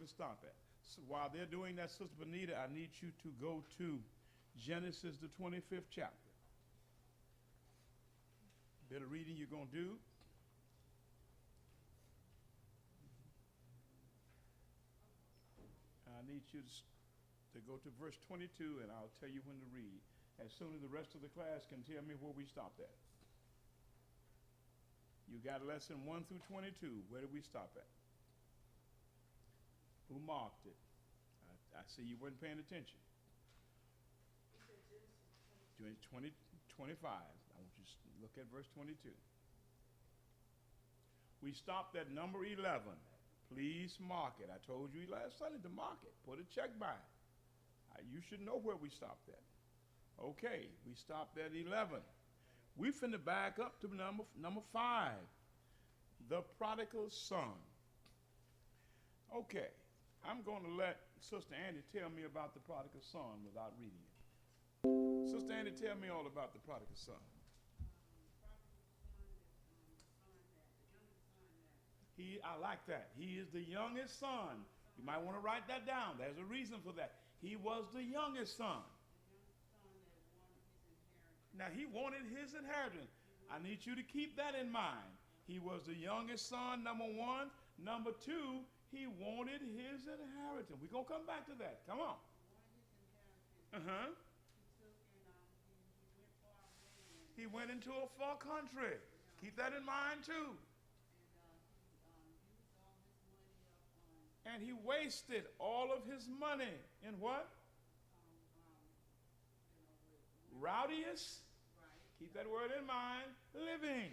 stop at. So while they're doing that, Sister Benita, I need you to go to Genesis, the 25th chapter. Bit of reading you're going to do. I need you to go to verse 22, and I'll tell you when to read. As soon as the rest of the class can tell me where we stopped at. You got lesson 1 through 22. Where did we stop at? Who marked it? I see you weren't paying attention. 20, 25. I want you to look at verse 22. We stopped at number 11. Please mark it. I told you last Sunday to mark it. Put a check by it. You should know where we stopped at. Okay, we stopped at 11. We finna back up to number 5. The prodigal son. Okay, I'm going to let Sister Andy tell me about the prodigal son without reading it. Sister Andy, tell me all about the prodigal son. I like that. He is the youngest son. You might want to write that down. There's a reason for that. He was the youngest son. Now, he wanted his inheritance. I need you to keep that in mind. He was the youngest son, number 1. Number 2, he wanted his inheritance. We're going to come back to that. Come on. Uh-huh. He went into a far country. Keep that in mind, too. And he wasted all of his money in what? Rowdiest. Keep that word in mind. Living.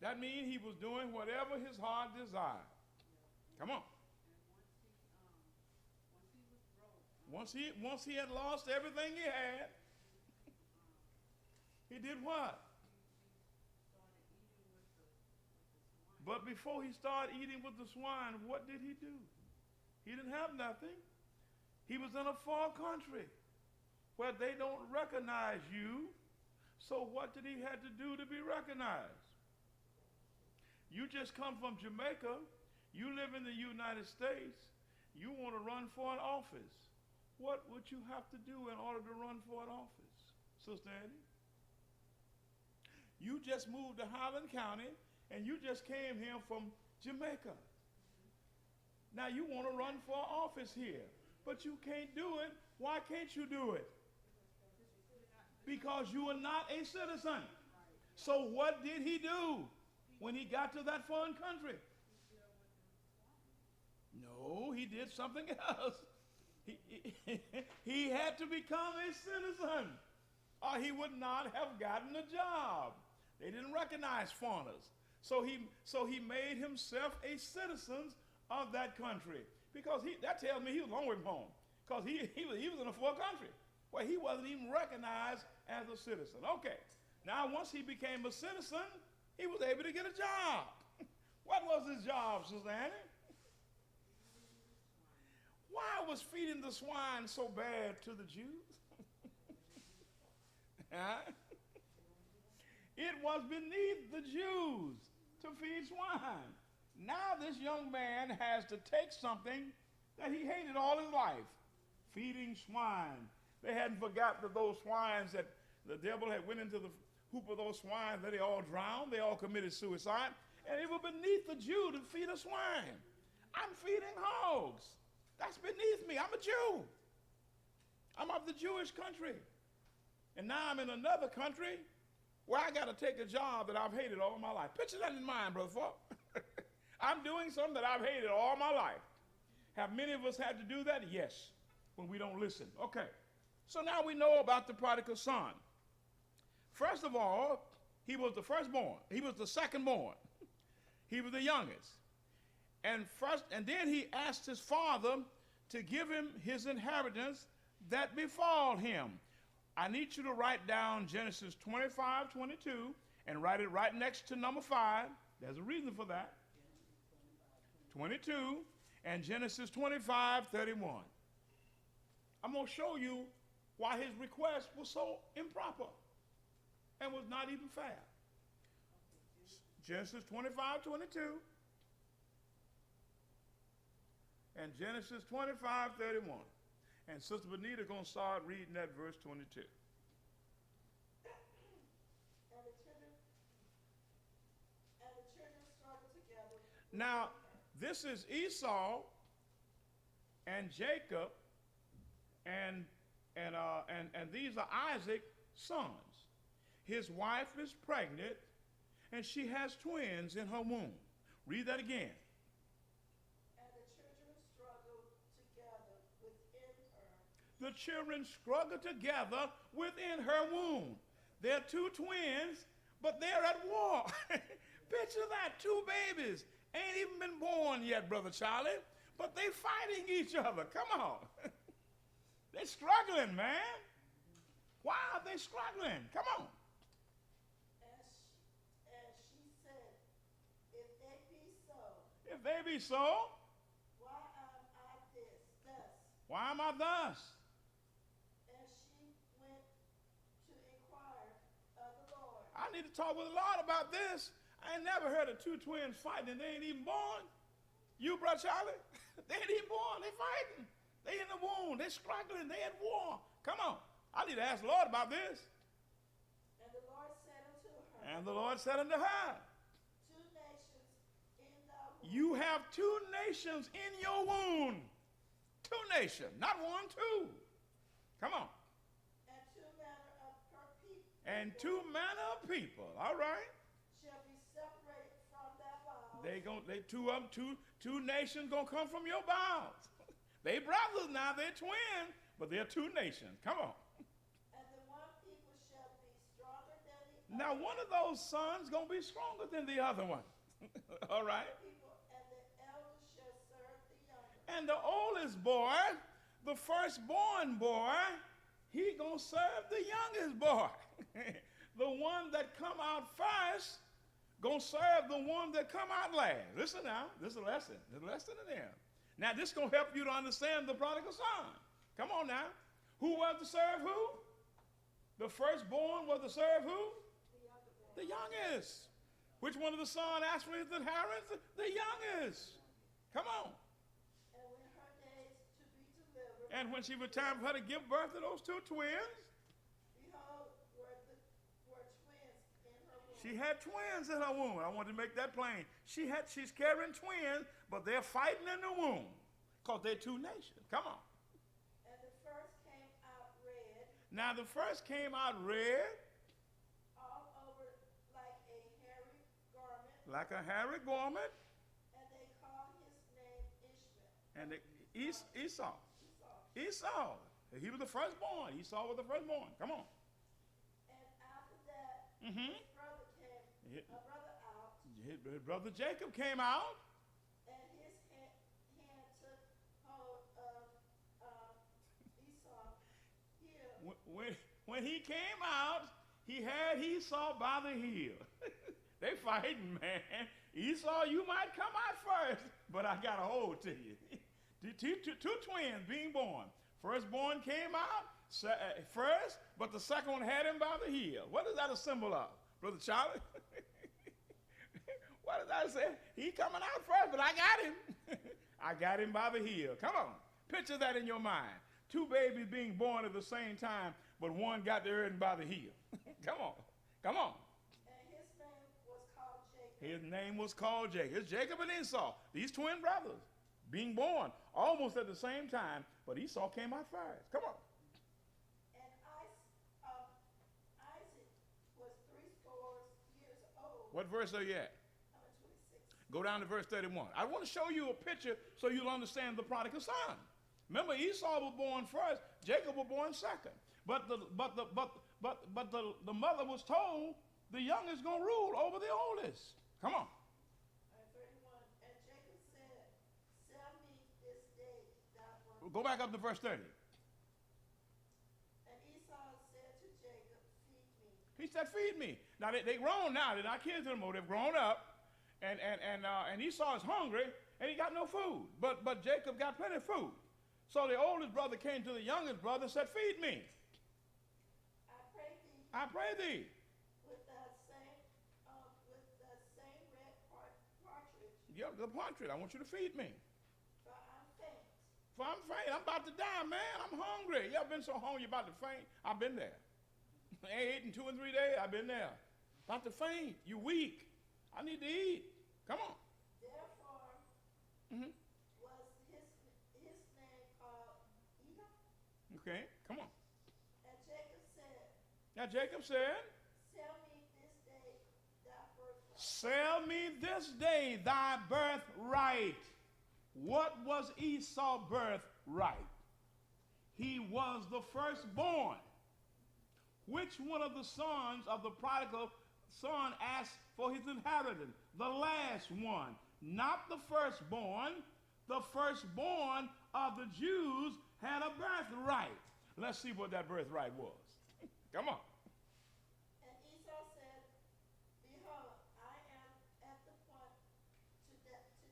That means he was doing whatever his heart desired. Come on. Once he had lost everything he had, he did what? But before he started eating with the swine, what did he do? He didn't have nothing. He was in a far country where they don't recognize you. So what did he have to do to be recognized? You just come from Jamaica. You live in the United States. You want to run for an office. What would you have to do in order to run for an office, Sister Annie? You just moved to Highland County, and you just came here from Jamaica. Now you want to run for office here, but you can't do it. Why can't you do it? Because you are not a citizen. So what did he do when he got to that foreign country? No, he did something else. He had to become a citizen, or he would not have gotten a job. They didn't recognize foreigners. So he made himself a citizen of that country. Because that tells me he was long way from home. Because he was in a foreign country where he wasn't even recognized as a citizen. Okay, now once he became a citizen, he was able to get a job. What was his job, Sister Annie? Why was feeding the swine so bad to the Jews? Huh? It was beneath the Jews to feed swine. Now this young man has to take something that he hated all his life, feeding swine. They hadn't forgotten that those swines that the devil had went into the hoop of those swine, that they all drowned, they all committed suicide, and it was beneath the Jew to feed a swine. I'm feeding hogs. That's beneath me. I'm a Jew. I'm of the Jewish country. And now I'm in another country where I got to take a job that I've hated all my life. Picture that in mind, Brother Falk. I'm doing something that I've hated all my life. Have many of us had to do that? Yes, when we don't listen. Okay, so now we know about the prodigal son. First of all, he was the firstborn. He was the secondborn. He was the youngest. And then he asked his father to give him his inheritance that befall him. I need you to write down Genesis 25:22 and write it right next to number 5. There's a reason for that. 22 and Genesis 25:31. I'm going to show you why his request was so improper and was not even fair. Genesis 25:22 and Genesis 25:31. And Sister Benita going to start reading that verse 22. And the children struggled together. Now, this is Esau and Jacob, and these are Isaac's sons. His wife is pregnant, and she has twins in her womb. Read that again. And the children struggled together within her. The children struggle together within her womb. They're two twins, but they're at war. Picture that, two babies. Ain't even been born yet, Brother Charlie, but they fighting each other. Come on. They're struggling, man. Why are they struggling? Come on. And she said, if they be so, If they be so, why am I thus? why am I thus? And she went to inquire of the Lord. I need to talk with the Lord about this. I ain't never heard of two twins fighting and they ain't even born. You, Brother Charlie, they ain't even born. They fighting. They in the womb. They struggling. They at war. Come on. I need to ask the Lord about this. And the Lord said unto her, And the Lord said unto her, two nations in thy womb. you have two nations in your womb. Two nations. Not one, two. Come on. And two manner of her people. And two manner of people. All right. Shall be separated from thy bowels. Two nations gonna come from your bowels. They brothers now, they're twins, but they're two nations. Come on. And the one people shall be stronger than the Now one of those sons gonna be stronger than the other one. All right. people, and the elders shall serve the younger. And the oldest boy, the firstborn boy, he gonna serve the youngest boy. The one that come out first gonna serve the one that come out last. Listen now, this is a lesson. There's a lesson in there. Now this gonna help you to understand the prodigal son. Come on now. Who was to serve who? The firstborn was to serve who? The youngest. Which one of the sons asked for his inheritance? The youngest. Come on. And when her days to be delivered, And when she was time for her to give birth to those two twins, behold, were twins in her womb. she had twins in her womb. I want to make that plain. She's carrying twins, but they're fighting in the womb because they're two nations. Come on. And the first came out red, Now the first came out red, all over like a hairy garment, like a hairy garment, and they called his name Ishmael. and Esau. Esau. Esau. He was the firstborn. Esau was the firstborn. Come on. And after that, Mm-hmm. his brother came, Yeah. a brother out, His brother Jacob came out. and his hand took hold of Esau heel. When he came out, he had Esau by the heel. They fighting, man. Esau, you might come out first, but I got a hold to you. Two twins being born. Firstborn came out first, but the second one had him by the heel. What is that a symbol of, Brother Charlie? What does that say? He coming out first, but I got him. I got him by the heel. Come on. Picture that in your mind. Two babies being born at the same time, but one got the earth by the heel. Come on. Come on. And his name was called Jacob. His name was called Jacob. It's Jacob and Esau, these twin brothers, being born almost at the same time, but Esau came out first. Come on. And Isaac was 80 years old. What verse are you at? I'm at 26. Go down to verse 31. I want to show you a picture so you'll understand the prodigal son. Remember, Esau was born first, Jacob was born second. But the mother was told the youngest gonna rule over the oldest. Come on. 31. And Jacob said, sell me this day thy birthright. Go back up to verse 30. And Esau said to Jacob, feed me. He said, feed me. Now they grown now. They're not kids anymore. They've grown up. And Esau is hungry and he got no food. But Jacob got plenty of food. So the oldest brother came to the youngest brother and said, feed me. I pray thee. With that same red partridge, Yeah, the partridge. I want you to feed me. for I'm faint. For I'm faint. I'm about to die, man. I'm hungry. You ever been so hungry you're about to faint? I've been there. I ate in 2 and 3 days. I've been there. About to faint. You weak. I need to eat. Come on. Therefore Mm-hmm. was his name called Edom. Okay, come on. And Jacob said, Now Jacob said, Sell me this day thy birthright. sell me this day thy birthright. What was Esau's birthright? He was the firstborn. Which one of the sons of the prodigal son asked for his inheritance? The last one. Not the firstborn. The firstborn of the Jews had a birthright. Let's see what that birthright was. Come on. And Esau said, Behold, I am at the point to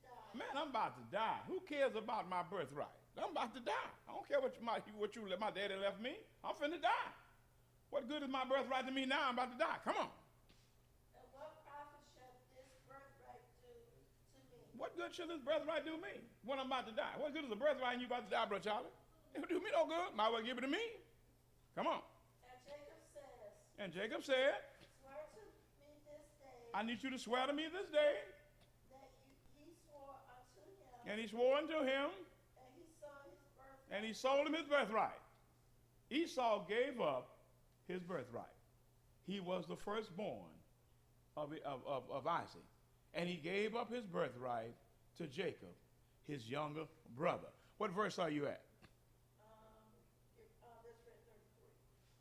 die. Man, I'm about to die. Who cares about my birthright? I'm about to die. I don't care what my daddy left me. I'm finna die. What good is my birthright to me now? I'm about to die. Come on. And what profit shall this birthright do to me? What good should this birthright do me when I'm about to die? What good is a birthright and you about to die, Brother Charlie? It would do me no good. Might as well give it to me. Come on. And Jacob said, Swear to me this day I need you to swear to me this day. that he swore unto him, And he swore unto him, and he sold his birthright. and he sold him his birthright. Esau gave up his birthright. He was the firstborn of Isaac. And he gave up his birthright to Jacob, his younger brother. What verse are you at? That's verse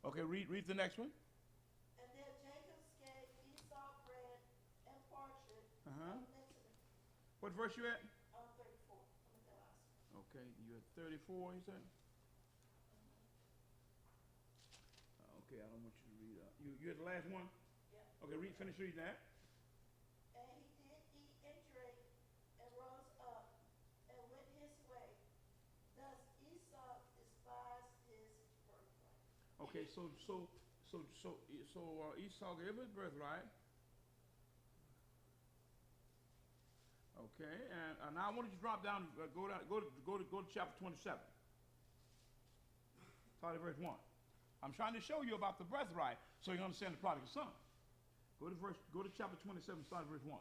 33. Okay, read the next one. And then Jacob gave Esau bread and parchment Uh-huh. and linen. What verse you at? 34. I'm at the last. Okay, you at 34, you said? Okay, I don't want you to read up. You at the last one? Yeah. Okay, finish reading that. And he did eat and drink and rose up and went his way. Thus Esau despised his birthright. Okay, so Esau gave his birthright. Okay, and now I want you to drop down, go to chapter 27. Start at verse 1. I'm trying to show you about the birthright so you understand the prodigal son. Go to chapter 27, start at verse 1.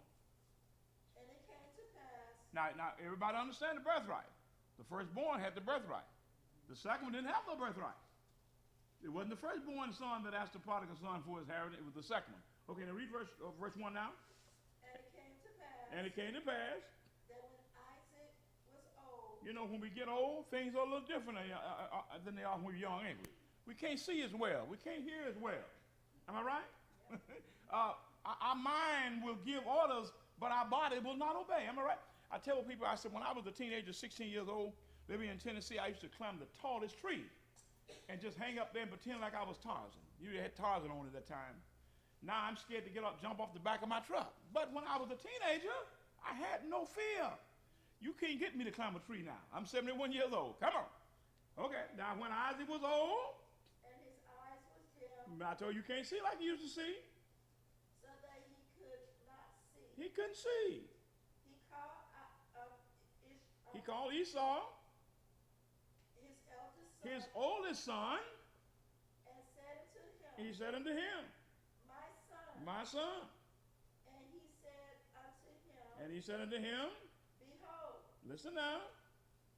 And it came to pass. Now everybody understand the birthright. The firstborn had the birthright. The second one didn't have no birthright. It wasn't the firstborn son that asked the prodigal son for his inheritance. It was the second one. Okay, now read verse 1 now. And it came to pass. And it came to pass. That when Isaac was old. You know, when we get old, things are a little different than they are when we're young, ain't we? We can't see as well. We can't hear as well. Am I right? Our mind will give orders, but our body will not obey. Am I right? I tell people, I said, when I was a teenager, 16 years old, living in Tennessee, I used to climb the tallest tree and just hang up there and pretend like I was Tarzan. You had Tarzan on at that time. Now I'm scared to get up, jump off the back of my truck. But when I was a teenager, I had no fear. You can't get me to climb a tree now. I'm 71 years old. Come on. Okay, now when Isaac was old, And his eyes was dim, I told you can't see like you used to see. so that he could not see. He couldn't see. He called He called Esau, his eldest son, his oldest son, and said unto him, he said unto him, My son. my son. And he said unto him, And he said unto him, Behold, listen now,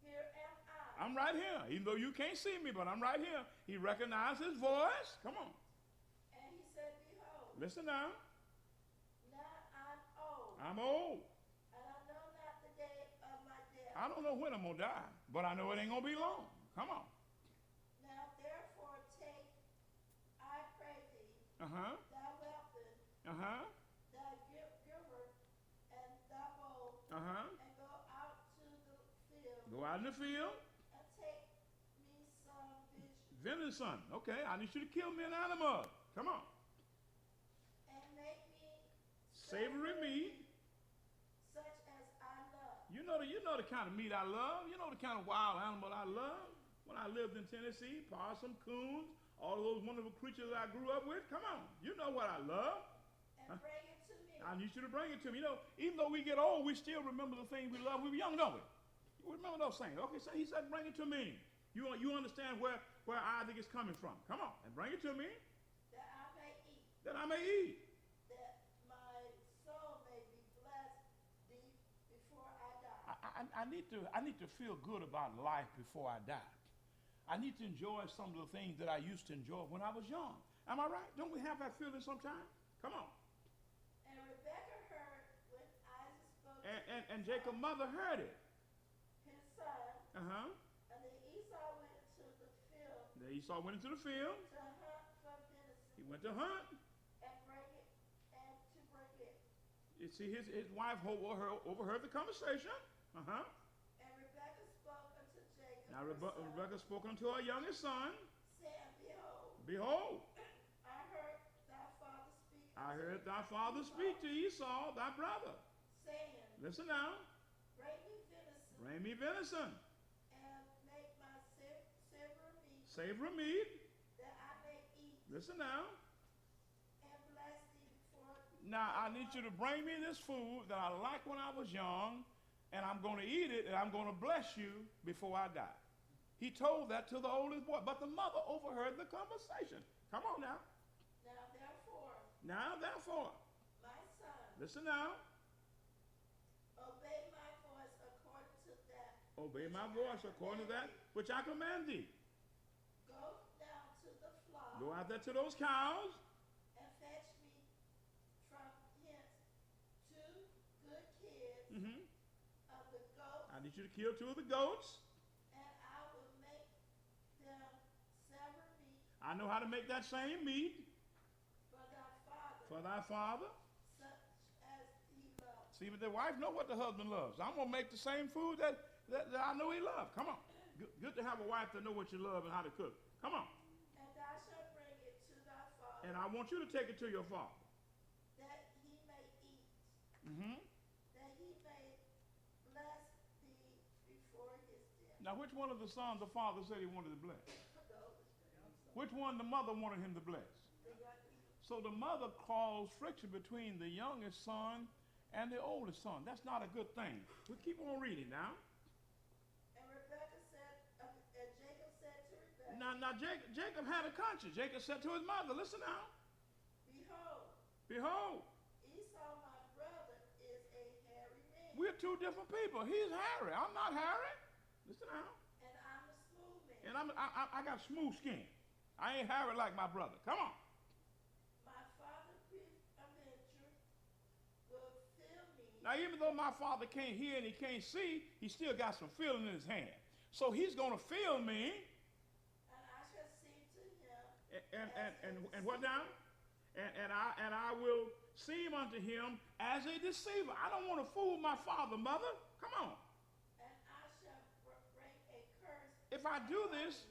here am I. I'm right here. Even though you can't see me, but I'm right here. He recognized his voice. Come on. And he said, Behold, Listen now. now I'm old, I'm old. and I know not the day of my death. I don't know when I'm going to die, but I know it ain't going to be long. Come on. Now therefore take, I pray thee, Uh-huh. thy weapon, Uh-huh. thy giver, and thy bow, Uh-huh. and go out to the field, Go out in the field. and take me some Venison. Okay, I need you to kill me an animal. Come on. and make me Savory meat. such as I love. You know the kind of meat I love. You know the kind of wild animal I love. When I lived in Tennessee, possum, coons, all those wonderful creatures I grew up with. Come on. You know what I love. And bring it to me. I need you to bring it to me. You know, even though we get old, we still remember the things we love. We were young, don't we? You remember those things. Okay, so he said, bring it to me. You understand where Isaac is coming from. Come on, and bring it to me. that I may eat, That I may eat. that my soul may be blessed thee before I die. I need to feel good about life before I die. I need to enjoy some of the things that I used to enjoy when I was young. Am I right? Don't we have that feeling sometimes? Come on. And Rebekah heard when Isaac spoke And Jacob's mother heard it. his son, Uh-huh. and then Esau went into the field Then Esau went into the field. to hunt for venison He went to hunt. and bring it and to bring it. You see, his wife overheard the conversation. Uh-huh. And Rebekah spoke unto Jacob, Now her son, Rebekah spoke unto her youngest son. saying, Behold, Behold, I heard thy father speak I unto heard thy father speak to Esau, thy brother. saying, Listen now. Bring me venison Bring me venison. and make my savory meat Savory meat. that I may eat Listen now. and bless thee before. Now I need you to bring me this food that I liked when I was young, and I'm going to eat it, and I'm going to bless you before I die. He told that to the oldest boy, but the mother overheard the conversation. Come on now. Now therefore, Now, therefore, my son, listen now. obey my voice according to that. Obey my voice according to that which I command thee. Go down to the flock Go out there to those cows. and fetch me from hence 2 good kids Mhm. of the goats, I need you to kill 2 of the goats. and I will make them sever meat I know how to make that same meat for thy father, for thy father. such as he loves. See, but the wife know what the husband loves. I'm going to make the same food that I know he loves. Come on. Good to have a wife that know what you love and how to cook. Come on. And thou shalt bring it to thy father, And I want you to take it to your father. that he may eat, Mm-hmm. that he may bless thee before his death. Now, which one of the sons the father said he wanted to bless? The Which one the mother wanted him to bless? youngest. So the mother caused friction between the youngest son and the oldest son. That's not a good thing. We keep on reading now. And Rebekah said, and Jacob said to Rebekah, Now Jacob had a conscience. Jacob said to his mother, listen now. Behold, Behold, Esau my brother is a hairy man, we're 2 different people. He's Harry. I'm not Harry. Listen now. and I'm a smooth man. And I got smooth skin. I ain't Harry like my brother. Come on. My father peradventure will fill me, Now, even though my father can't hear and he can't see, he still got some feeling in his hand. So he's going to feel me. and I shall seem to him And what now? And I will seem unto him as a deceiver. I don't want to fool my father, mother. Come on. and I shall bring a curse If I do this,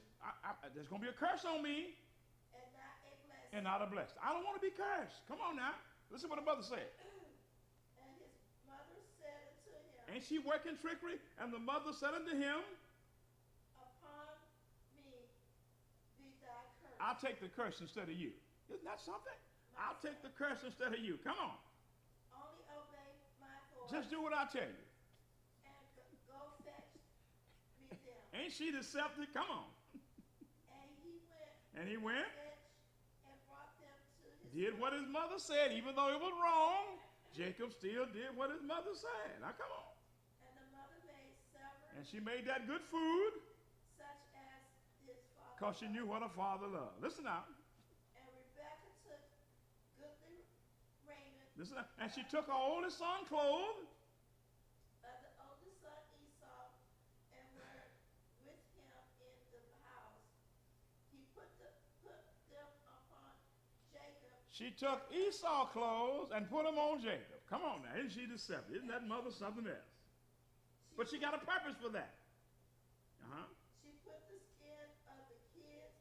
there's going to be a curse on me and not a blessing. and not a blessing. I don't want to be cursed. Come on now. Listen what the mother said. And his mother said unto him, Ain't she working trickery? And the mother said unto him, Upon me be thy curse. I'll take the curse instead of you. Isn't that something? I'll take the curse instead of you. Come on. Only obey my voice Just do what I tell you. and go fetch me them. Ain't she deceptive? Come on. And he went And he went, and brought them to his did what his mother said, even though it was wrong. Jacob still did what his mother said. Now come on. and the mother made severed And she made that good food such as his father because she knew loved. what her father loved. Listen now. And Rebekah took goodly raiment Listen now. And she took her oldest son clothes. of the oldest son Esau and were with him in the house. He put them upon Jacob. She took Esau clothes and put them on Jacob. Come on now. Isn't she deceptive? Isn't that mother something else? But she got a purpose for that. Uh-huh. She put the skin of the kids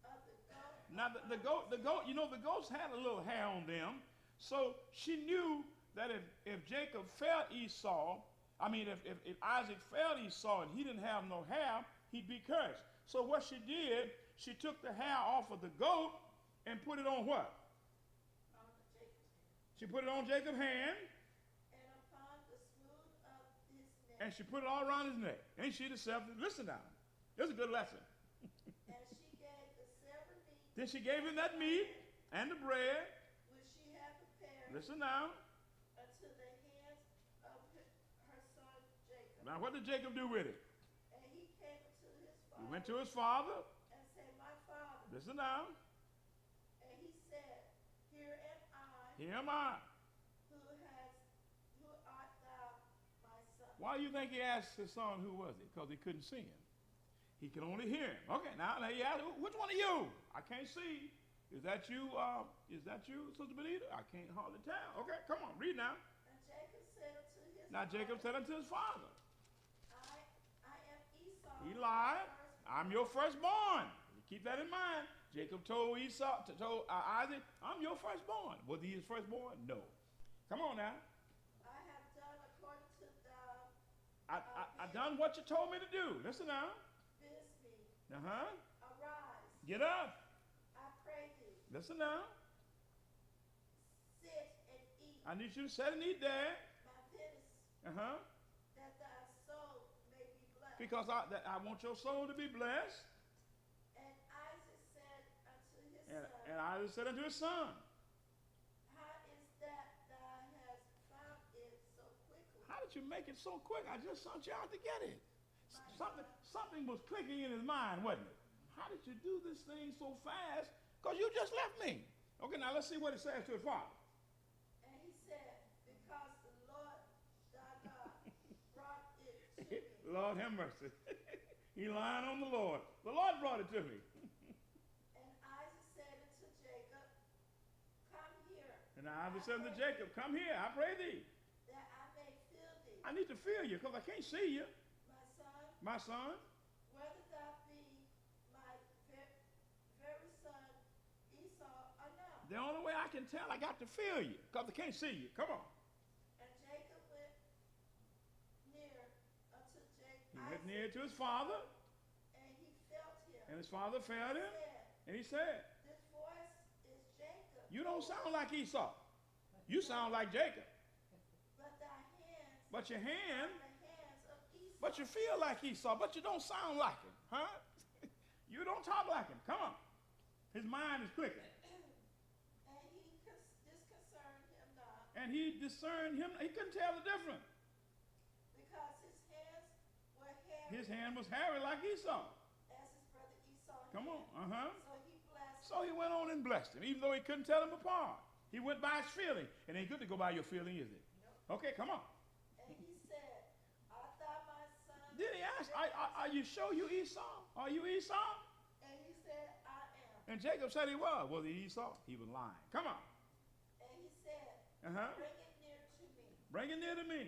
of the goat. Now the goat, you know, the goats had a little hair on them. So she knew that if Jacob felt Esau, if Isaac felt Esau and he didn't have no hair, he'd be cursed. So what she did, she took the hair off of the goat and put it on what? On Jacob's head. She put it on Jacob's hand And upon the smooth of his And she put it all around his neck. Ain't she the seventh? Listen now. This is a good lesson. And she gave the 7 meat. Then she gave him that meat and the bread. Which she had prepared. Listen now. Unto the hands of her son Jacob. Now what did Jacob do with it? And he came to his father. He went to his father. And said, My father. Listen now. And he said, Here am I. Here am I. Who art thou, my son? Why do you think he asked his son who was it? Because he couldn't see him. He could only hear him. Okay, now he asked, which one of you? I can't see. Is that you, Sister Benita? I can't hardly tell. Okay, come on, read now. And Jacob said unto his Now Jacob said unto his father, I am Esau. he lied. I'm your firstborn. Keep that in mind. Jacob told Isaac, I'm your firstborn. Was he his firstborn? No. Come on now. I have done according to I done what you told me to do. Listen now. bidst me. Uh-huh. Arise, Get up. I pray thee. Listen now. Sit and eat I need you to sit and eat there. my venison, Uh-huh. that thy soul may be blessed. Because I want your soul to be blessed. And Isaac said unto his And son, Isaac said unto his son, How is that thou hast found it so quickly? how did you make it so quick? I just sent you out to get it. Something was clicking in his mind, wasn't it? How did you do this thing so fast? Because you just left me. Okay, now let's see what it says to his father. And he said, Because the Lord thy God brought it to me. Lord have mercy. He lying on the Lord. The Lord brought it to me. And Isaac said unto Jacob, Come here, And Isaac said to Jacob, come here, I pray thee. that I may fill thee, I need to feel you because I can't see you. my son, My son, whether thou be my very son Esau or not. the only way I can tell, I got to feel you because I can't see you. Come on. And Jacob went near unto He went Isaac, near to his father, and he felt him, and his father felt him, said, and he said, This voice is Jacob, you don't sound like Esau. You sound like Jacob. but thy hands But your hand, are the hands of Esau. but you feel like Esau, but you don't sound like him, huh? You don't talk like him. Come on. His mind is clicking. And he disconcerned him not, And he discerned him. He couldn't tell the difference. because his hands were hairy, His hand was hairy like Esau. as his brother Esau Come on. had. Uh-huh. So he blessed So he went on and blessed him, even though he couldn't tell him apart. He went by his feeling. It ain't good to go by your feeling, is it? Okay, come on. And he said, Art thou my son? Did he ask, are you sure you Esau? Are you Esau? And he said, I am. And Jacob said he was. Was he Esau? He was lying. Come on. And he said, Uh-huh. Bring it near to me, Bring it near to me.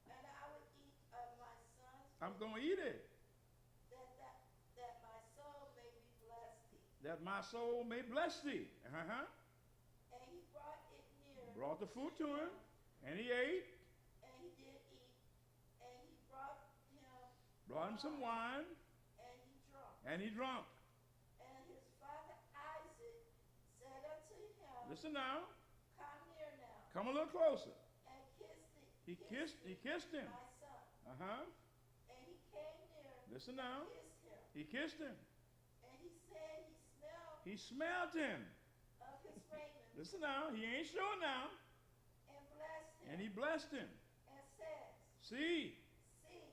and I will eat of my son's I'm going to eat it, that my soul may be blessed thee. that my soul may bless thee. Uh-huh. And he brought it near. Brought the food to him, and he ate. And he did eat. And he brought Brought him some wine, and he drank. and he drank. And his father Isaac said unto him, Listen now. Come near now, Come a little closer. and kiss He thee, kissed him. my son. Uh-huh. And he came near, Listen now. kissed him. He kissed him. And he said He he smelled smelled him. of his raiment, Listen now. He ain't sure now. and blessed him, And he blessed him. and said, See, See,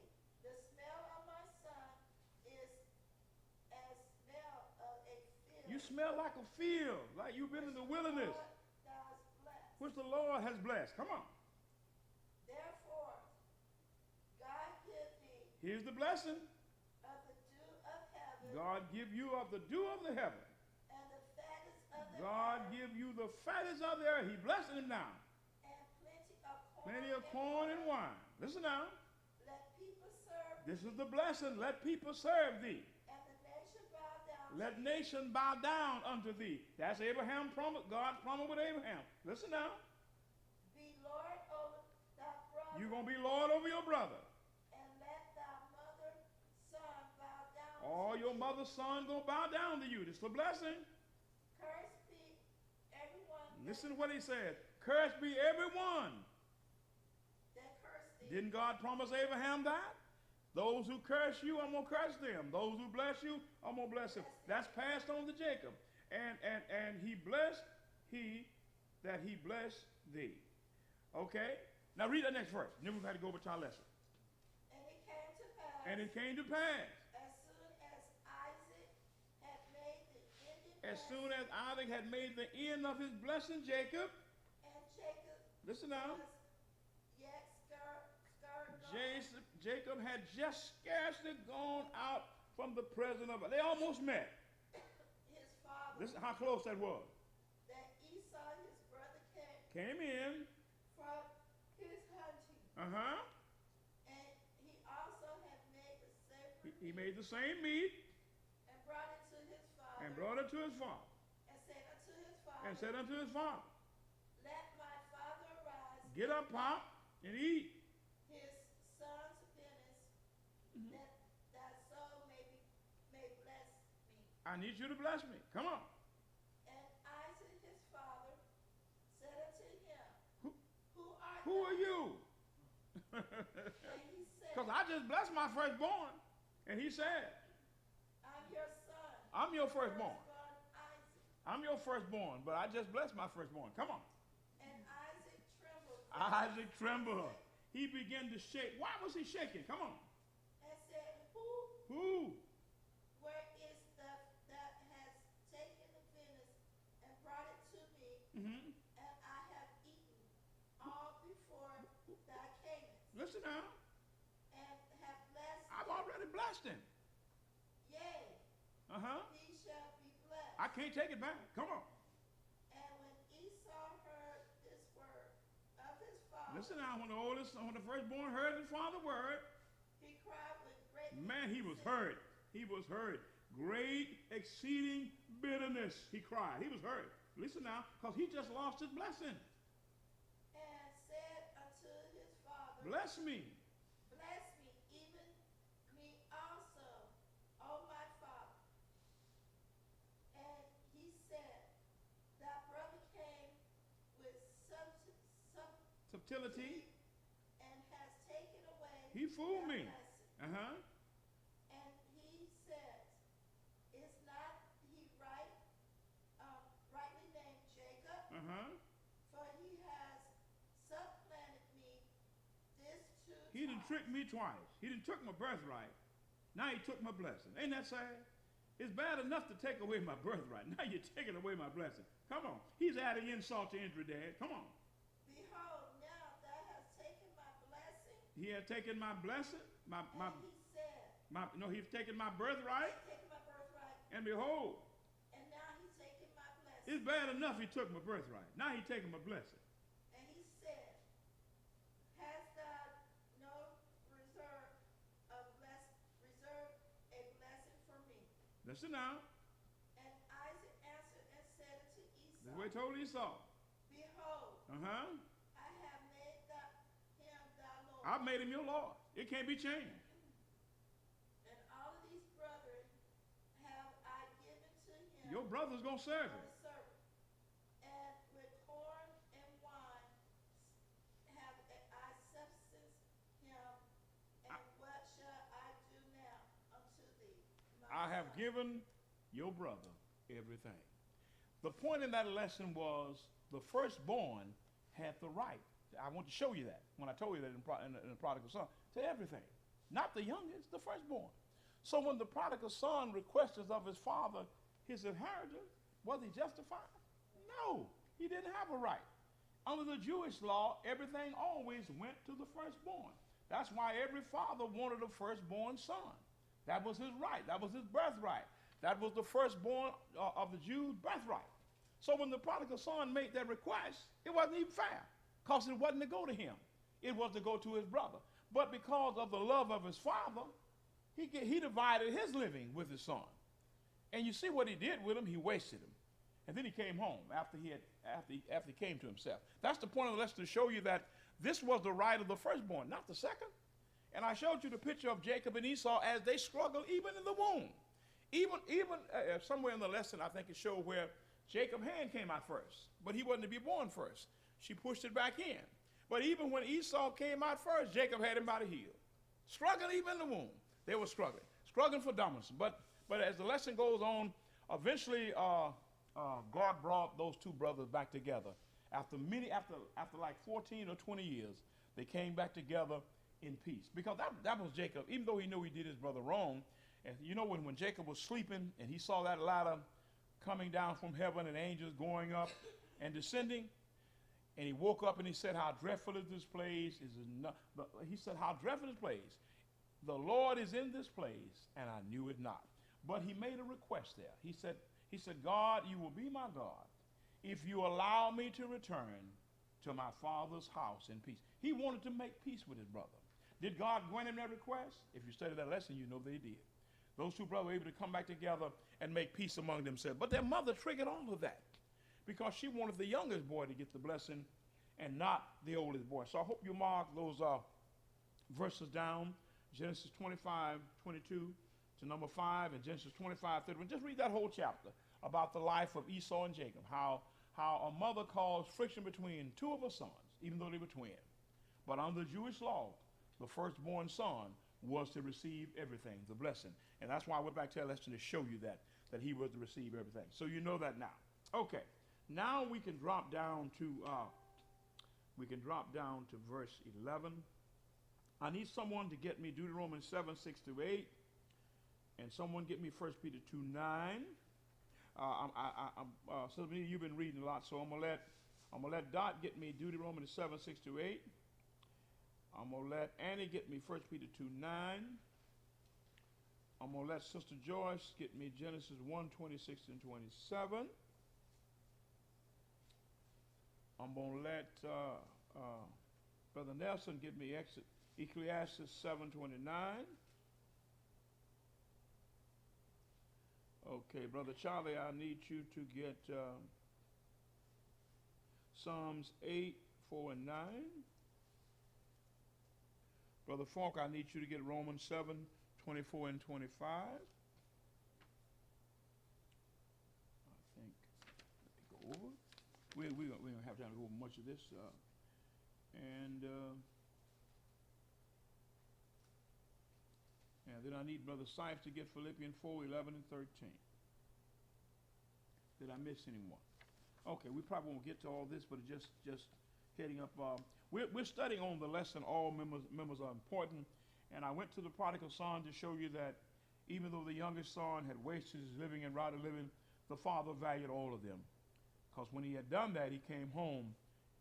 the smell of my son is as smell of a field. you smell like a field, like you've been in the wilderness, which the Lord has blessed. Come on. Therefore, God give thee Here's the blessing. of the dew of heaven, God give you of the dew of the heaven. and the fattest of the God earth, give you the fattest of the earth. He blessing him now. and Plenty of corn and wine. Listen now. Let people serve, This is the blessing. Let people serve thee. and the nation bow down. Let nation bow down unto thee. That's Abraham promise. God promised with Abraham. Listen now. Be Lord over thy brother, You're going to be Lord over your brother. and let thy mother son bow down. All to your thee. mother's son going to bow down to you. This is the blessing. Cursed be everyone Listen to what he said. Cursed be everyone that curse thee. Didn't God promise Abraham that? Those who curse you, I'm going to curse them. Those who bless you, I'm going to bless them. That's passed on to Jacob. And he blessed that he blessed thee. Okay? Now read that next verse. Then we've got to go over to our lesson. And it came to pass. And it came to pass. As soon as Isaac had made the As soon as Isaac had made the end end of his blessing, Jacob, and Jacob listen now, was yet scarred Jacob had just scarcely gone out from the presence of it. They almost met. his father, Listen how close that was. that Esau his brother Came in. from his hunting, Uh-huh. and he also had made the sacred He made the same meat and brought it to his father, and brought it to his father. and said unto his father, Let my father arise, Get up, Pop, and eat. his son's finis, that thy soul may bless me. I need you to bless me. Come on. And Isaac his father said unto him, Who- Who art Who thou? are you? And he said, Because I just blessed my firstborn. And he said, I'm your son. I'm your firstborn. Isaac. I'm your firstborn, but I just blessed my firstborn. Come on. And Isaac trembled. Isaac trembled. He began to shake. Why was he shaking? Come on. And said, Who? Where is that has taken the finis and brought it to me, Mm-hmm. and I have eaten all before thou camest, Listen now. and have blessed I've him. already blessed him. Yea, Uh-huh. he shall be blessed. I can't take it back. Come on. And when Esau heard this word of his father, Listen now. When the firstborn heard his father's word, he cried with great man, he was hurt. He was hurt. Great, exceeding bitterness. He cried. He was hurt. Listen now, because he just lost his blessing. and said unto his father, Bless me. Bless me, even me also, O my father. And he said, Thy brother came with Subtlety. and has taken away He fooled thy me. blessing. Uh-huh. And he says, Is not he rightly named Jacob? Uh-huh. For he has supplanted me this two He done times. tricked me twice. He done took my birthright. Now he took my blessing. Ain't that sad? It's bad enough to take away my birthright. Now you're taking away my blessing. Come on. He's adding insult to injury, Dad. Come on. Behold, now thou hast taken my blessing. He had taken my blessing. And he said, He's taken my birthright. Taken my birthright, And behold, and now he's taken my blessing. it's bad enough he took my birthright. Now he's taking my blessing. And he said, Hast thou no reserve a blessing for me? Listen now. And Isaac answered and said unto This is Esau, what he told Esau. Behold, Uh-huh. I have made him thy Lord. I've made him your Lord. It can't be changed. And all of these brethren have I given to him. Your brother's going to serve for him. a servant. And with corn and wine have I subsist him. And what shall I do now unto thee? my I have son? given your brother everything. The point in that lesson was the firstborn had the right. I want to show you that when I told you that in the prodigal son, to everything. Not the youngest, the firstborn. So when the prodigal son requested of his father his inheritance, was he justified? No, he didn't have a right. Under the Jewish law, everything always went to the firstborn. That's why every father wanted a firstborn son. That was his right. That was his birthright. That was the firstborn of the Jews' birthright. So when the prodigal son made that request, it wasn't even fair, because it wasn't to go to him. It was to go to his brother. But because of the love of his father, he divided his living with his son. And you see what he did with him? He wasted him. And then he came home after he came to himself. That's the point of the lesson, to show you that this was the right of the firstborn, not the second. And I showed you the picture of Jacob and Esau as they struggled even in the womb. Even somewhere in the lesson, I think it showed where Jacob's hand came out first, but he wasn't to be born first. She pushed it back in. But even when Esau came out first, Jacob had him by the heel. Struggling even in the womb. They were struggling. Struggling for dominance. But as the lesson goes on, eventually God brought those two brothers back together. After like 14 or 20 years, they came back together in peace. Because that was Jacob, even though he knew he did his brother wrong. And you know when Jacob was sleeping and he saw that ladder coming down from heaven and angels going up and descending, and he woke up and he said, how dreadful is this place? He said, how dreadful is this place? The Lord is in this place, and I knew it not. But he made a request there. He said, God, you will be my God if you allow me to return to my father's house in peace. He wanted to make peace with his brother. Did God grant him that request? If you study that lesson, you know they did. Those two brothers were able to come back together and make peace among themselves. But their mother triggered all of that because she wanted the youngest boy to get the blessing and not the oldest boy. So I hope you mark those verses down, Genesis 25:22 to number 5, and Genesis 25:31. Just read that whole chapter about the life of Esau and Jacob, how a mother caused friction between two of her sons, even though they were twins. But under Jewish law, the firstborn son was to receive everything, the blessing. And that's why I went back to that lesson to show you that he was to receive everything. So you know that now. Okay, now we can drop down to verse 11. I need someone to get me Deuteronomy 7:6-8, and someone get me 1 Peter 2:9. So you've been reading a lot, so I'm gonna let Dot get me Deuteronomy 7:6-8. I'm gonna let Annie get me 1 Peter 2:9. I'm gonna let Sister Joyce get me Genesis 1:26-27. I'm gonna let Brother Nelson get me Ecclesiastes 7:29. Okay, Brother Charlie, I need you to get Psalms 8:4-9. Brother Falk, I need you to get Romans 7:24-25. I think, let me go over. We don't have time to go over much of this. And then I need Brother Sipes to get Philippians 4:11-13. Did I miss anyone? Okay, we probably won't get to all this, but just heading up. We're studying on the lesson, all members are important. And I went to the prodigal son to show you that even though the youngest son had wasted his living and rotten living, the father valued all of them. Because when he had done that, he came home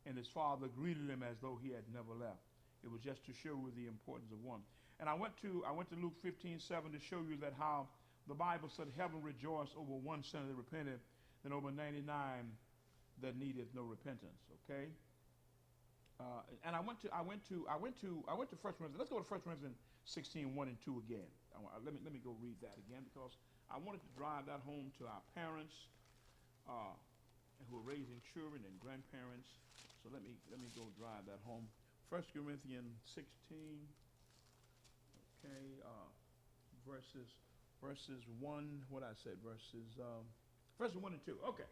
and his father greeted him as though he had never left. It was just to show you the importance of one. And I went to Luke 15:7 to show you that how the Bible said heaven rejoiced over one sinner that repented than over 99 that needed no repentance. Okay. And I went to 1 Corinthians. Let's go to 1 Corinthians 16:1-2 again. Let me go read that again because I wanted to drive that home to our parents who are raising children and grandparents. So let me go drive that home. 1 Corinthians 16. Okay, verses 1. What I said, verses 1 and 2. Okay.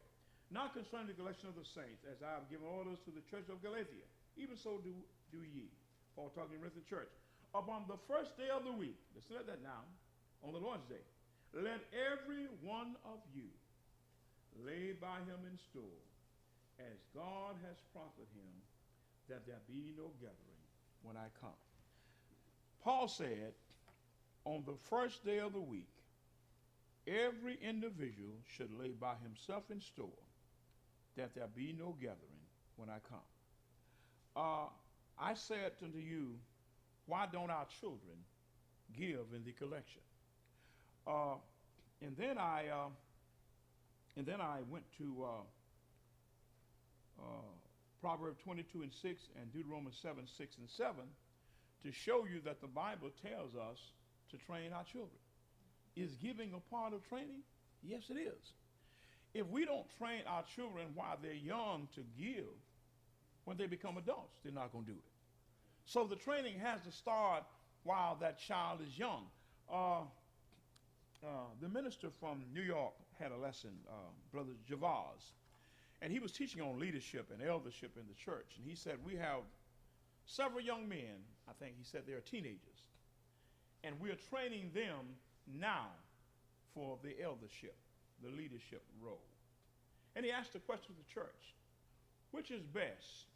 Now concerning the election of the saints, as I have given orders to the church of Galatia, even so do ye. Paul talking to the Corinthian church. Upon the first day of the week, let's let that now, on the Lord's day, let every one of you lay by him in store, as God has promised him, that there be no gathering when I come. Paul said, on the first day of the week, every individual should lay by himself in store, that there be no gathering when I come. I said unto you, why don't our children give in the collection? And then I went to Proverbs 22:6 and Deuteronomy 7:6-7 to show you that the Bible tells us to train our children. Is giving a part of training? Yes, it is. If we don't train our children while they're young to give, when they become adults, they're not going to do it. So the training has to start while that child is young. The minister from New York had a lesson, Brother Javaz, and he was teaching on leadership and eldership in the church. And he said, we have several young men, I think he said they're teenagers, and we're training them now for the eldership, the leadership role. And he asked the question of the church, which is best,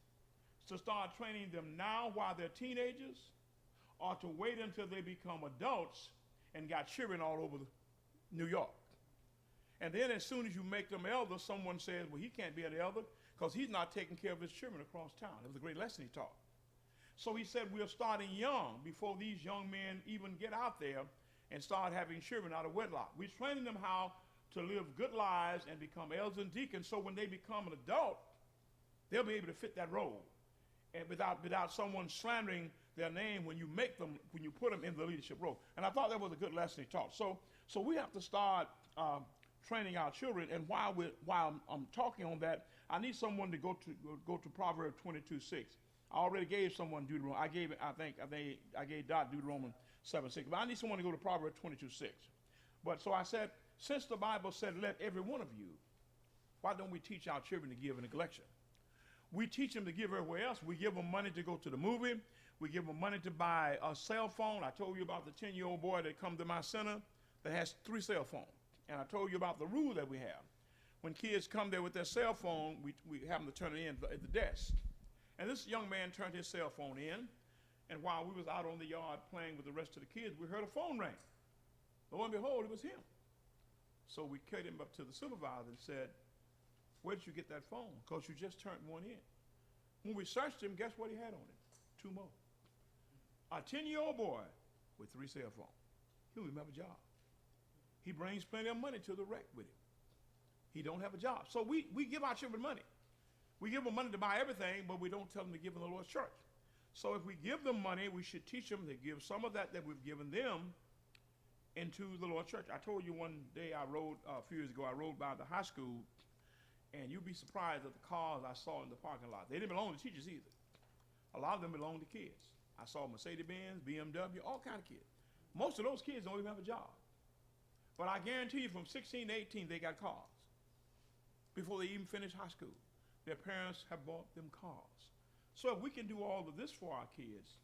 to start training them now while they're teenagers, or to wait until they become adults and got children all over New York? And then as soon as you make them elders, someone says, well, he can't be an elder because he's not taking care of his children across town. It was a great lesson he taught. So he said we're starting young before these young men even get out there and start having children out of wedlock. We're training them how to live good lives and become elders and deacons, so when they become an adult, they'll be able to fit that role, and without someone slandering their name when you put them in the leadership role. And I thought that was a good lesson he taught. So we have to start training our children. And while I'm talking on that, I need someone to go to Proverbs 22:6. I already gave someone Deuteronomy. I gave Dot Deuteronomy 7:6. But I need someone to go to Proverbs 22:6. But so I said, since the Bible said, let every one of you, why don't we teach our children to give in a collection? We teach them to give everywhere else. We give them money to go to the movie. We give them money to buy a cell phone. I told you about the 10-year-old boy that come to my center that has 3 cell phones. And I told you about the rule that we have. When kids come there with their cell phone, we have them to turn it in at the desk. And this young man turned his cell phone in, and while we was out on the yard playing with the rest of the kids, we heard a phone ring. Lo and behold, it was him. So we carried him up to the supervisor and said, where did you get that phone? Because you just turned one in. When we searched him, guess what he had on it? 2 more. A 10-year-old boy with 3 cell phones. He don't even have a job. He brings plenty of money to the wreck with him. He don't have a job. So we give our children money. We give them money to buy everything, but we don't tell them to give in the Lord's church. So if we give them money, we should teach them to give some of that we've given them into the Lord's church. I told you one day a few years ago, I rode by the high school, and you'd be surprised at the cars I saw in the parking lot. They didn't belong to teachers either. A lot of them belong to kids. I saw Mercedes-Benz, BMW, all kind of kids. Most of those kids don't even have a job. But I guarantee you from 16 to 18, they got cars before they even finish high school. Their parents have bought them cars. So if we can do all of this for our kids,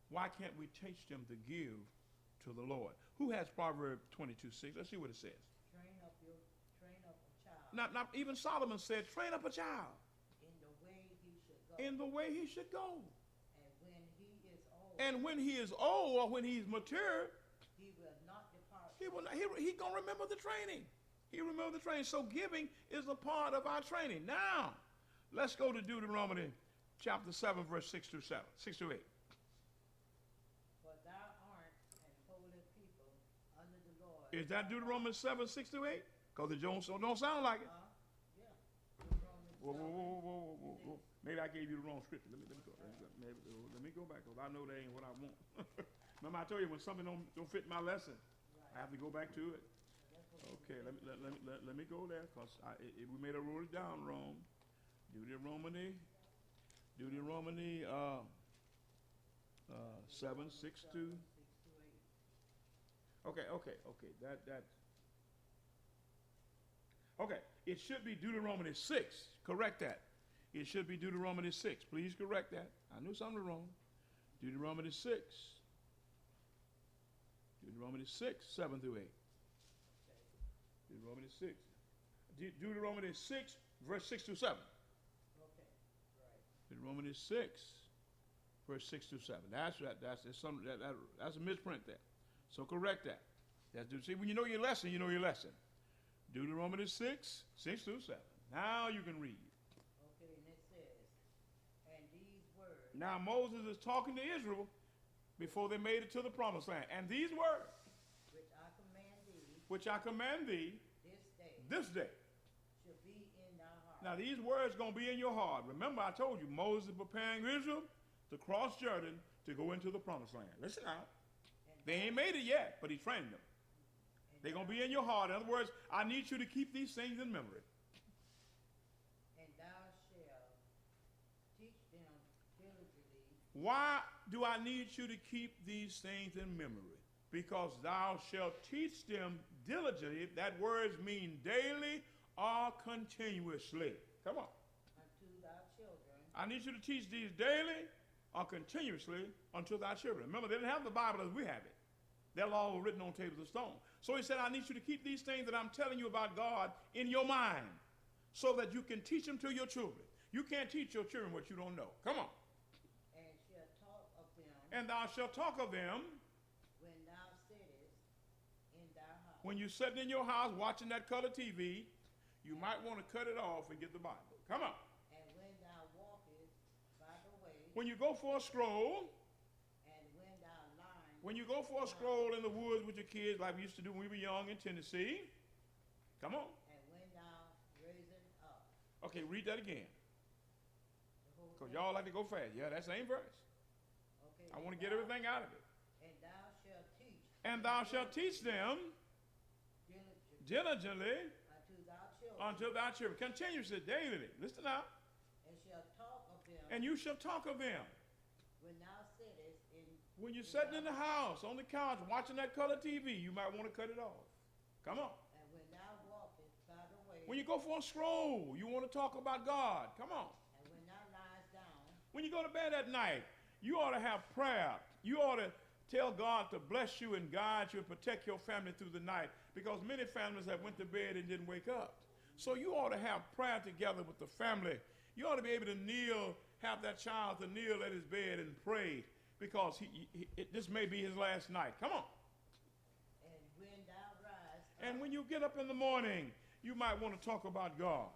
why can't we teach them to give to the Lord? Who has Proverbs 22:6? Let's see what it says. Train up a child. Not even Solomon said, train up a child In the way he should go. in the way he should go. And when he is old. Or when he's mature, He will not depart. he gonna remember the training. He remember the training. So giving is a part of our training. Now, let's go to Deuteronomy chapter 7, verse 6 through 8. For thou art an holy people under the Lord. Is that Deuteronomy 7, 6 through 8? Because it don't sound like it. Yeah. Deuteronomy Whoa. Maybe I gave you the wrong scripture. Let me go back, because I know that ain't what I want. Remember I told you when something don't fit my lesson, I have to go back to it. Okay, let me go there, because we may have wrote it down wrong. Deuteronomy 7, 6 to. Okay. Okay, it should be Deuteronomy 6. Correct that. It should be Deuteronomy 6. Please correct that. I knew something wrong. Deuteronomy 6. Deuteronomy 6, 7 through 8. Deuteronomy 6. Deuteronomy 6, verse 6 through 7. Okay, right. Deuteronomy 6, verse 6 through 7. That's right. That's a misprint there. So correct that. See, when you know your lesson, you know your lesson. Deuteronomy 6, 6 through 7. Now you can read. Okay, and it says, and these words. Now Moses is talking to Israel before they made it to the promised land. And these words, which I command thee this day, should be in thy heart. Now these words going to be in your heart. Remember I told you, Moses is preparing Israel to cross Jordan to go into the promised land. Listen out. They ain't made it yet, but he's training them. They're going to be in your heart. In other words, I need you to keep these things in memory. And thou shalt teach them diligently. Why do I need you to keep these things in memory? Because thou shalt teach them diligently. That words mean daily or continuously. Come on. Unto thy children. I need you to teach these daily continuously unto thy children. Remember, they didn't have the Bible as we have it. Their law was written on tables of stone. So he said, I need you to keep these things that I'm telling you about God in your mind so that you can teach them to your children. You can't teach your children what you don't know. Come on. And shall talk of them And thou shalt talk of them when thou sittest in thy house. when you're sitting in your house watching that color TV. You might want to cut it off and get the Bible. Come on. And when thou walkest by the way, When you go for a stroll, and when thou lying, when you go for a stroll in the woods with your kids like we used to do when we were young in Tennessee. Come on. and when thou raising up. Okay, read that again. The whole Because thing. y'all like to go fast. Yeah, that same verse. Okay. I want to get everything out of it. And thou shalt teach. And thou shalt teach them diligently unto thy children. unto thy children. Continuously, daily. Listen now. And shall talk of them And you shall talk of them. when thou sittest in. When you're sitting in the house, on the couch, watching that color TV, you might want to cut it off. Come on. And when thou walkest by the way. When you go for a stroll, you want to talk about God. Come on. And when thou liest down. When you go to bed at night, you ought to have prayer. You ought to tell God to bless you and guide you and protect your family through the night, because many families have went to bed and didn't wake up. So you ought to have prayer together with the family. You ought to be able to kneel, have that child to kneel at his bed and pray, because this may be his last night. Come on. And when thou rise And up. when you get up in the morning, you might want to talk about God.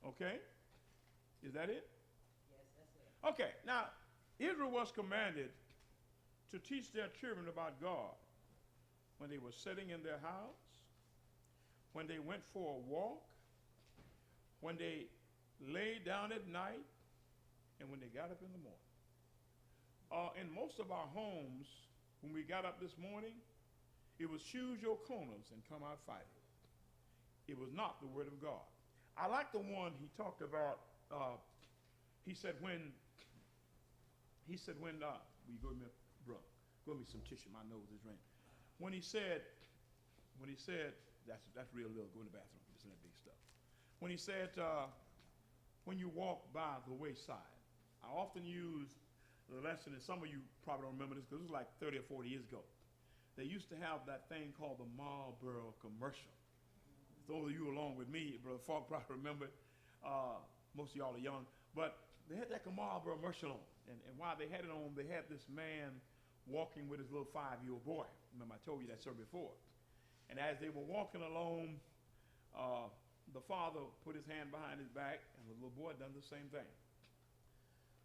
Okay? Is that it? Yes, that's it. Okay. Now, Israel was commanded to teach their children about God when they were sitting in their house, when they went for a walk, when they laid down at night, and when they got up in the morning. In most of our homes, when we got up this morning, it was choose your corners and come out fighting. It was not the word of God. I like the one he talked about. He said when will you go to me, bro? Go me some tissue. My nose is running. When he said, that's real little. Go in the bathroom. Get some of that big stuff. When he said, when you walk by the wayside, I often use the lesson, and some of you probably don't remember this because it was like 30 or 40 years ago. They used to have that thing called the Marlboro commercial. Those of you along with me, Brother Falk probably remember it. Most of y'all are young. But they had that Marlboro commercial on. And while they had it on, they had this man walking with his little 5-year-old boy. Remember, I told you that, sir, before. And as they were walking along, the father put his hand behind his back, and the little boy done the same thing.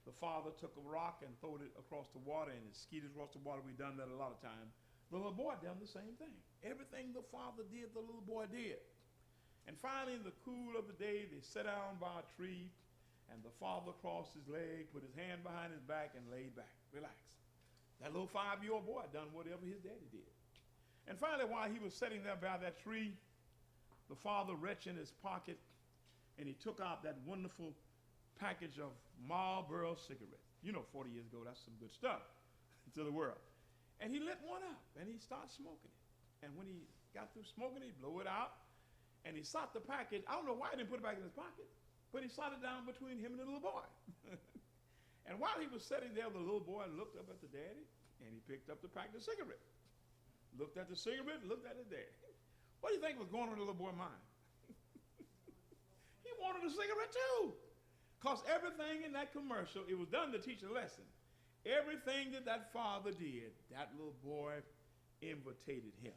The father took a rock and threw it across the water, and it skied across the water. We've done that a lot of times. The little boy done the same thing. Everything the father did, the little boy did. And finally, in the cool of the day, they sat down by a tree, and the father crossed his leg, put his hand behind his back, and laid back, relaxed. That little 5-year-old boy done whatever his daddy did. And finally, while he was sitting there by that tree, the father reached in his pocket, and he took out that wonderful package of Marlboro cigarettes. 40 years ago, that's some good stuff to the world. And he lit one up, and he started smoking it. And when he got through smoking it, he blew it out, and he sought the package. I don't know why he didn't put it back in his pocket, but he sought it down between him and the little boy. And while he was sitting there, the little boy looked up at the daddy, and he picked up the package of cigarettes. Looked at the cigarette, looked at his daddy. What do you think was going on in the little boy's mind? He wanted a cigarette too. Because everything in that commercial, it was done to teach a lesson. Everything that father did, that little boy imitated him.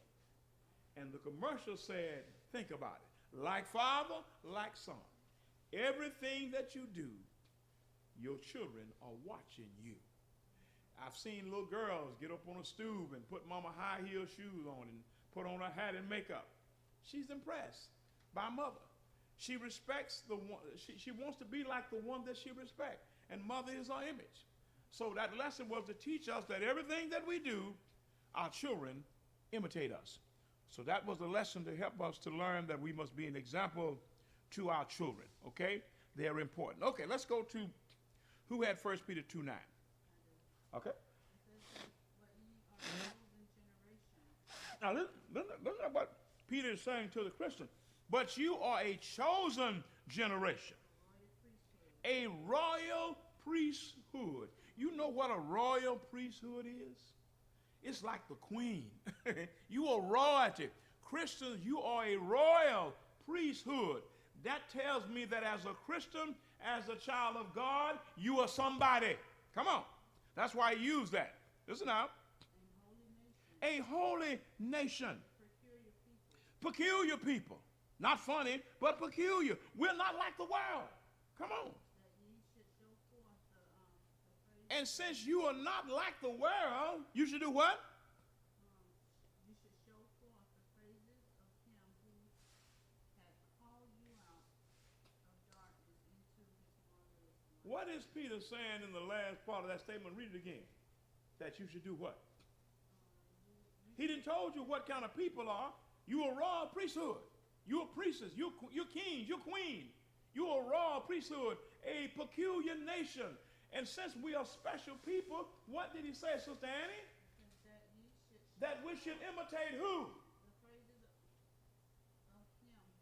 And the commercial said, think about it. Like father, like son. Everything that you do, your children are watching you. I've seen little girls get up on a stoop and put mama high heel shoes on and put on a hat and makeup. She's impressed by mother. She respects the one, she wants to be like the one that she respects. And mother is our image. So that lesson was to teach us that everything that we do, our children imitate us. So that was the lesson to help us to learn that we must be an example to our children, okay? They're important. Okay, let's go to who had 1 Peter 2:9. Okay. Now listen to what Peter is saying to the Christian. But you are a chosen generation, a royal priesthood. You know what a royal priesthood is? It's like the queen. You are royalty. Christians, you are a royal priesthood. That tells me that as a Christian, as a child of God, you are somebody. Come on. That's why I use that. Listen now. A holy nation. Peculiar people. Not funny, but peculiar. We're not like the world. Come on. And since you are not like the world, you should do what? You should show forth the praises of him who has called you out of darkness into his marvelous light. What is Peter saying in the last part of that statement? Read it again. That you should do what? He didn't told you what kind of people are. You a royal priesthood. You a priestess. You kings. You queen. You a royal priesthood. A peculiar nation. And since we are special people, what did he say, Sister Annie? That we should imitate who? The praises of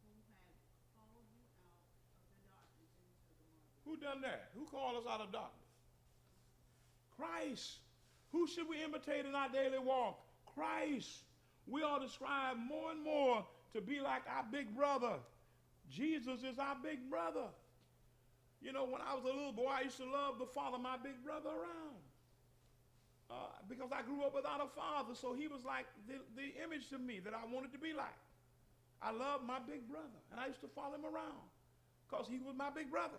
him who had called you out of the darkness into the marvelous. Who done that? Who called us out of darkness? Christ. Who should we imitate in our daily walk? Christ. We ought to strive more and more to be like our big brother. Jesus is our big brother. You know, when I was a little boy, I used to love to follow my big brother around because I grew up without a father, so he was like the image to me that I wanted to be like. I loved my big brother, and I used to follow him around because he was my big brother.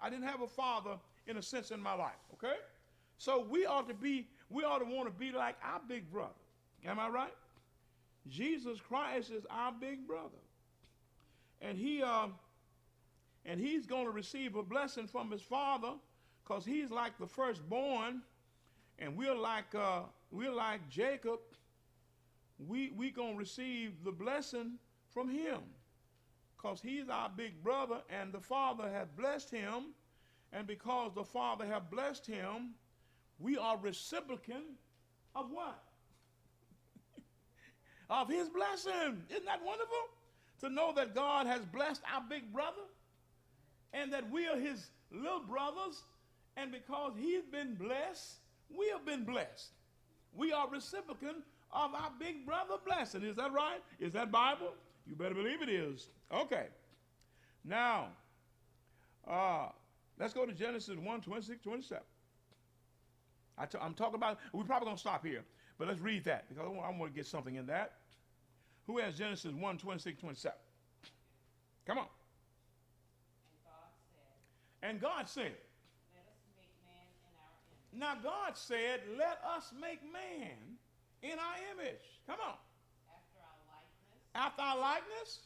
I didn't have a father in a sense in my life, okay? So we ought to want to be like our big brother. Am I right? Jesus Christ is our big brother. And he's going to receive a blessing from his father because he's like the firstborn, and we're like Jacob. We going to receive the blessing from him because he's our big brother, and the father had blessed him, and because the father had blessed him, we are recipient of what? Of his blessing. Isn't that wonderful? To know that God has blessed our big brother, and that we are his little brothers, and because he's been blessed, we have been blessed. We are recipient of our big brother blessing. Is that right? Is that Bible? You better believe it is. Okay. Now, let's go to Genesis 1, 26, 27. I'm talking about, we're probably going to stop here, but let's read that because I want to get something in that. Who has Genesis 1, 26, 27? Come on. And God said, Let us make man in our image. now God said, let us make man in our image. Come on. After our likeness, After our likeness,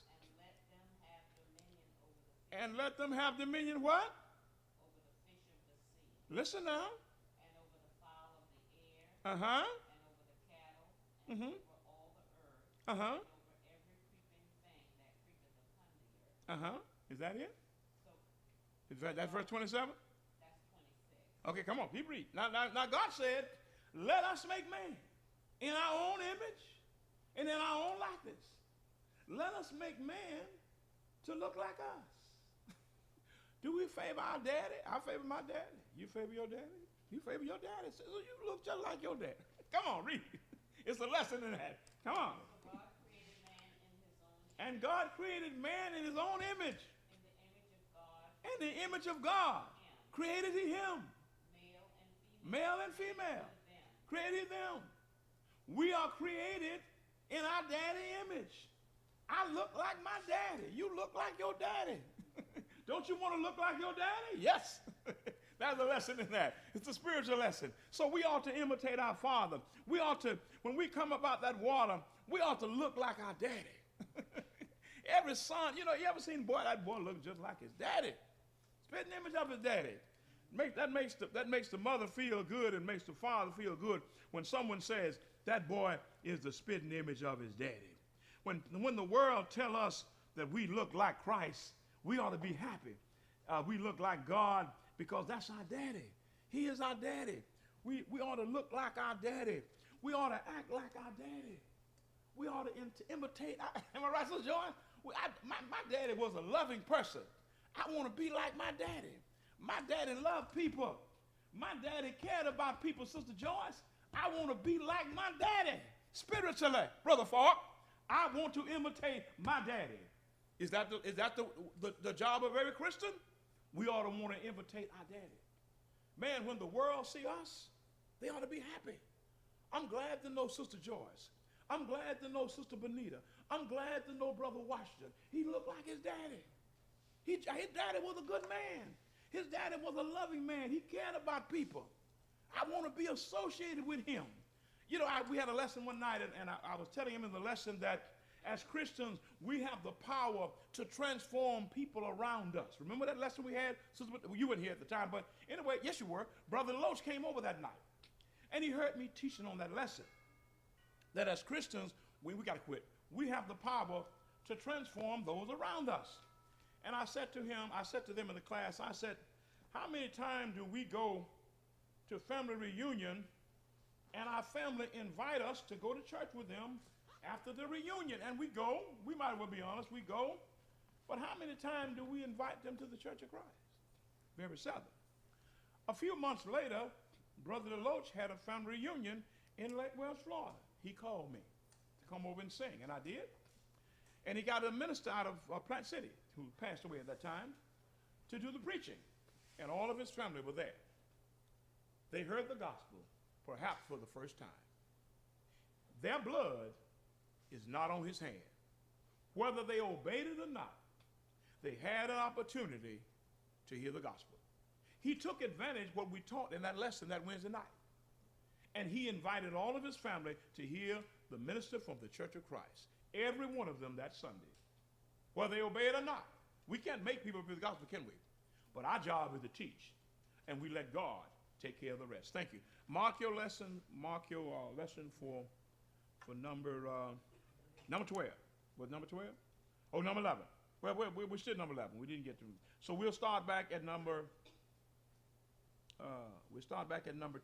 and let them have dominion and let them have dominion over the what? over the fish of the sea, Listen now. and over the fowl of the air, Uh-huh. and over the cattle, and Mhm. over all the earth, Uh-huh. and over every creeping thing that creepeth upon the earth. Uh-huh. Is that it? So Is that verse 27? that's 26. Okay, come on, keep reading. Now God said, let us make man in our own image and in our own likeness. Let us make man to look like us. Do we favor our daddy? I favor my daddy. You favor your daddy? You favor your daddy. So you look just like your daddy. Come on, read. It's a lesson in that. Come on. So God created man in his own And God created man in his own image. in the image In the image of of God, God created he him. male Male and female. and female. Them. Created them. We are created in our daddy image. I look like my daddy. You look like your daddy. Don't you want to look like your daddy? Yes. That's a lesson in that. It's a spiritual lesson. So we ought to imitate our father. We ought to, when we come about that water, we ought to look like our daddy. Every son, you know, you ever seen that boy look just like his daddy? Spitting image of his daddy. That makes the mother feel good and makes the father feel good when someone says that boy is the spitting image of his daddy. When the world tell us that we look like Christ, we ought to be happy. We look like God because that's our daddy. He is our daddy. We ought to look like our daddy. We ought to act like our daddy. We ought to imitate. Am I right, Sister Joy? My daddy was a loving person. I want to be like my daddy. My daddy loved people. My daddy cared about people, Sister Joyce. I want to be like my daddy spiritually. Brother Falk, I want to imitate my daddy. Is that the job of every Christian? We ought to want to imitate our daddy. Man, when the world see us, they ought to be happy. I'm glad to know Sister Joyce. I'm glad to know Sister Benita. I'm glad to know Brother Washington. He looked like his daddy. His daddy was a good man. His daddy was a loving man. He cared about people. I want to be associated with him. You know, we had a lesson one night, and I was telling him in the lesson that as Christians, we have the power to transform people around us. Remember that lesson we had? You weren't here at the time, but anyway, yes, you were. Brother Loach came over that night, and he heard me teaching on that lesson, that as Christians, we got to quit. We have the power to transform those around us. And I said to them in the class, I said, how many times do we go to family reunion and our family invite us to go to church with them after the reunion? And we go, we might as well be honest, we go, but how many times do we invite them to the Church of Christ? Very seldom. A few months later, Brother Deloach had a family reunion in Lake Wales, Florida. He called me to come over and sing, and I did. And he got a minister out of Plant City, who passed away at that time, to do the preaching. And all of his family were there. They heard the gospel, perhaps for the first time. Their blood is not on his hand. Whether they obeyed it or not, they had an opportunity to hear the gospel. He took advantage of what we taught in that lesson that Wednesday night. And he invited all of his family to hear the minister from the Church of Christ. Every one of them that Sunday. Whether they obey it or not. We can't make people obey the gospel, can we? But our job is to teach. And we let God take care of the rest. Thank you. Mark your lesson for number 12. What, number 12? Oh, number 11. Well, we're still number 11. We didn't get to. So we'll start back at number